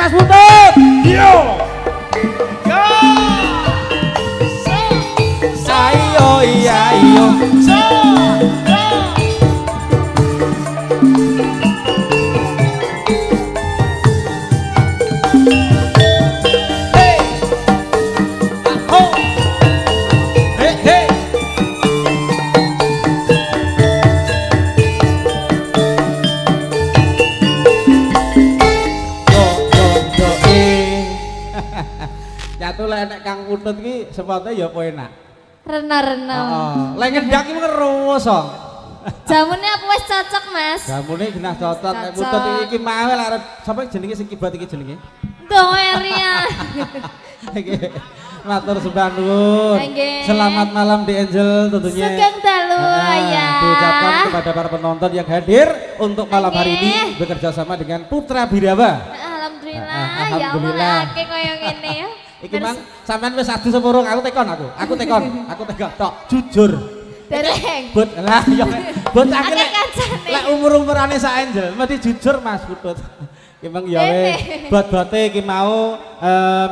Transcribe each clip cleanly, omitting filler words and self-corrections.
Mas Butut. Yo. Yo. Ayo iya iyo. Nek Kang Putut ki sepate ya apa enak. Rena-rena. Heeh. Lek ngendak ki ngeruwes kok. Jamune apa wis cocok, Mas? Jamune genah cocok nek Putut iki mawe lek arep sapa jenenge sing kibat iki jenenge? Doeria. Iki matur sembah nuwun. Selamat malam di Angel tentunya. Sugeng dalu ya. Diucapkan kepada para penonton yang hadir untuk malam hari ini bekerja sama dengan Putra Birawa. Alhamdulillah. Alhamdulillah. Ya Allah, akeh koyo ngene ya. Iki mang sampean wis adu sepurung aku tekon. Aku tekon tok jujur. Dereng. But lah ya but aku lek umur-umurane sak Angel mesti jujur Mas Putut. Ki mang ya bot-bote iki mau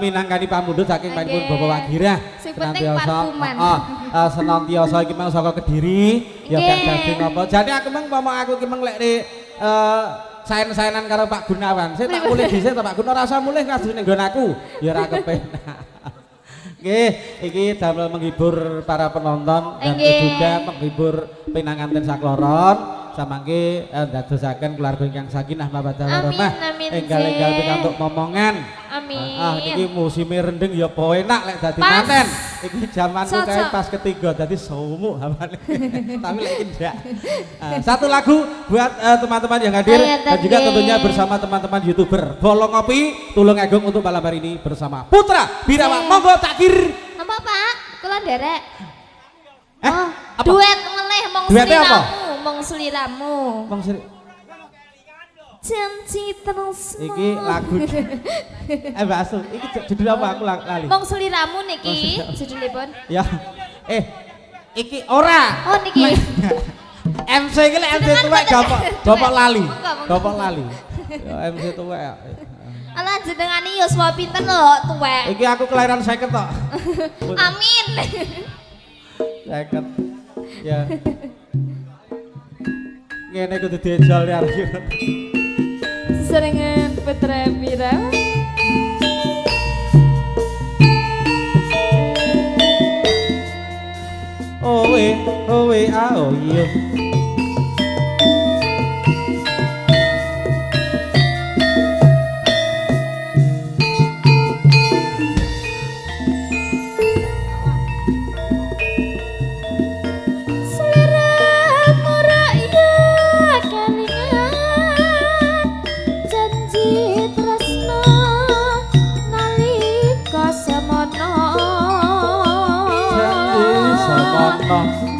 minangkani pamundhut saking panipun Bapak Wagira. Sing penting parfuman. Senantiasa iki mang saka Kediri ya gak dadi napa. Jane aku mang aku ki mang lek saen-saenan karo Pak Gunawan. Saya tak mulih dhisik to Pak Gunawan rasa mulih kados ning nggon aku. Ya ora kepenak. Nggih, iki damel menghibur para penonton dan juga menghibur pinanganten sakloron. Samangke ndadosaken keluarga ingkang sakinah mawaddah warahmah. Enggal-enggal pikantuk momongan. Amin. Niki musime rendeng ya apa enak lek dadi manten. Iki jamanku kae pas ketiga dadi sumuk hamane. Tapi lek ndak. Satu lagu buat teman-teman yang hadir dan juga tentunya bersama teman-teman YouTuber. Bolong Ngopi tulung agung untuk malam hari ini bersama Putra Birawa. Monggo takir. Apa Pak? Kula nderek. Apa? Duet meleh mong sliramu, mong sliramu. Mong sri. Janji terus. Iki lagu. Mbak Asu, iki judul apa aku lali. Mong sliramu niki judulipun. Ya. Iki ora. Oh niki. MC iki lek MC tuwek bapak lali. Bapak lali. Ya MC tuwek. Alah jenengane yuswa pinten lho tuwek. Iki aku kelahiran 50 tok. Amin. 50. Ya. Ngene kudu diejal ya. Serengan Putra Birawa. Oh iya.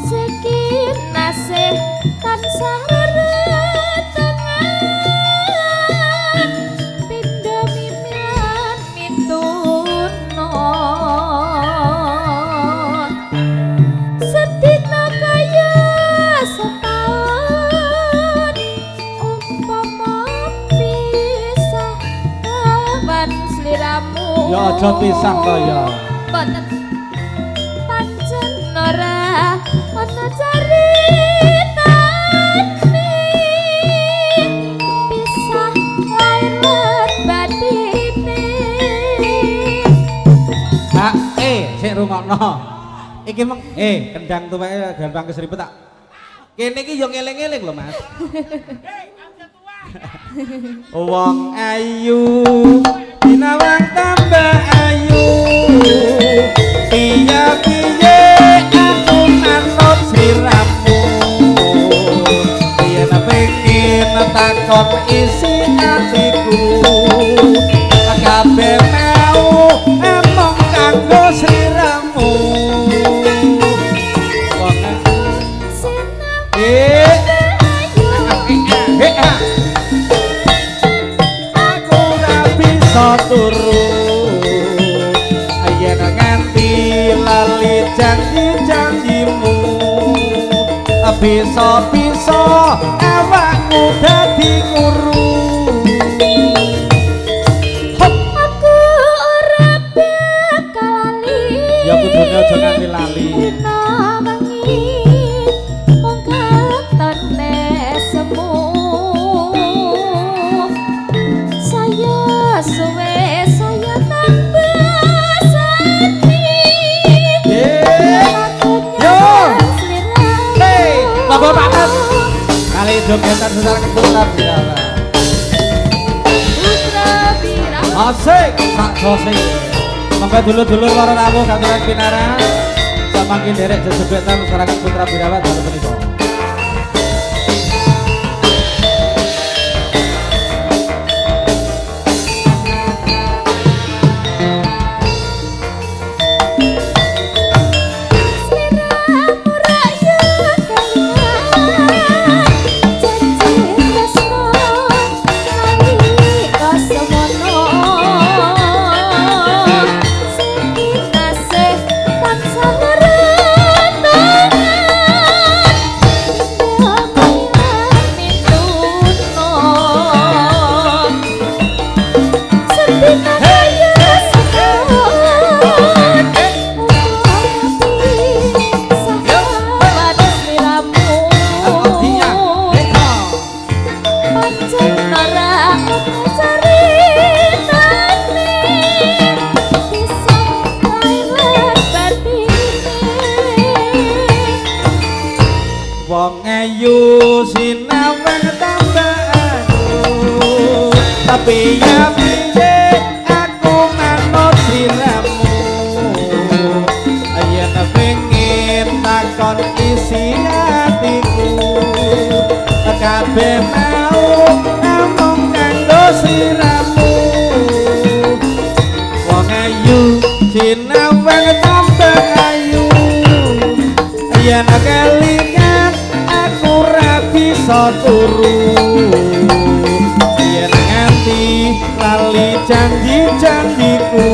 Sekin nasih tansah rerengan pindha mimilan mituno sedina kaya setahun umpama pisah kawan sliramu ya aja pisah to ya boten pancen ora ana caritane pisah lair lan batine. Hak sik rungokno. Iki meng kendang tuweke gampang kesripet tak. Kene iki yo ngeling-eling lho Mas. Wong ayu dinawang tambah ayu. Piye-piye aku manut sliramu. Yen pengen takon isi atiku. Kabeh mau emong kanggo sliramu. Aku ora bisa turu. Yen nganti lali janji-janjimu. Bisa-bisa awakmu dadi guru. Ho jogetan secara keputar biara. Putra Birawa. Asik, sak jose. Monggo dulur-dulur para rawuh katuran pinara. Samangkin derek jogetan secara putra Birawa dalem menika. Wong ayu sinawang tambah aku, tapi ya piye aku manut sliramu. Yen pengin takon isi hatiku, kabeh mau namung kanggo sliramu. Wong ayu sinawang tambah ayu, yen kelingan aku ra bisa turu, yen nganti lali janji-janjiku,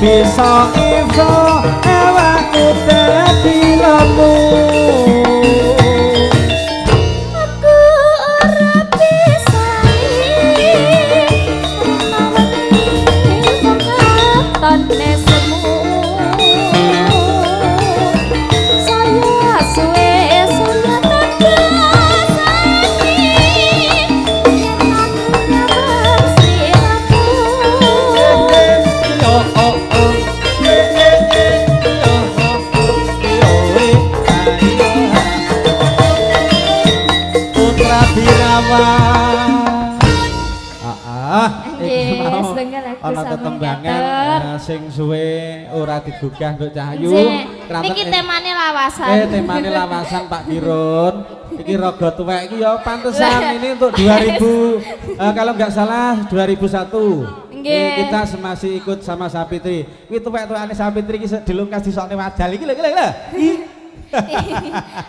bisa iso awakku dadi lemu. Aku ora bisa tone semu. Saya suwe saya Putra Birawa. Iki Nggih, mau setengah lagu ana sama tetembangan ngatur. sing suwe ora digugah Nduk Cahyu. Niki temane lawasan. Temane lawasan Pak Kirun. Iki raga tuwek iki ya pantesan ini untuk 2000 kalau nggak salah 2001. Nggih. Kita masih ikut sama Sapitri. Kuwi tuwek-tuwekane Sapitri iki dilungkas disokne wadal iki lho.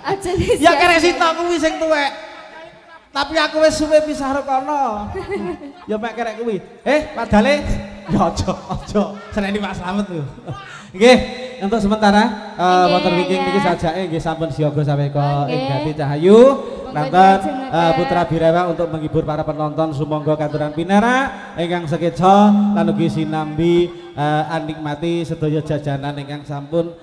Aja Ya kerek sitok kuwi sing tuwek. Tapi aku wis suwe pisah karo kono. Ya mek kerek kuwi. Wadale ya aja. Seneni Pak Slamet lho. Nggih, untuk sementara wonten wingking niki sajake nggih sampun siaga saweka ing Gati Cahayu. Nonton Putra Birawa untuk menghibur para penonton sumangga katuran pinara ingkang sekeca lan ugi sinambi anikmati sedaya jajanan ingkang sampun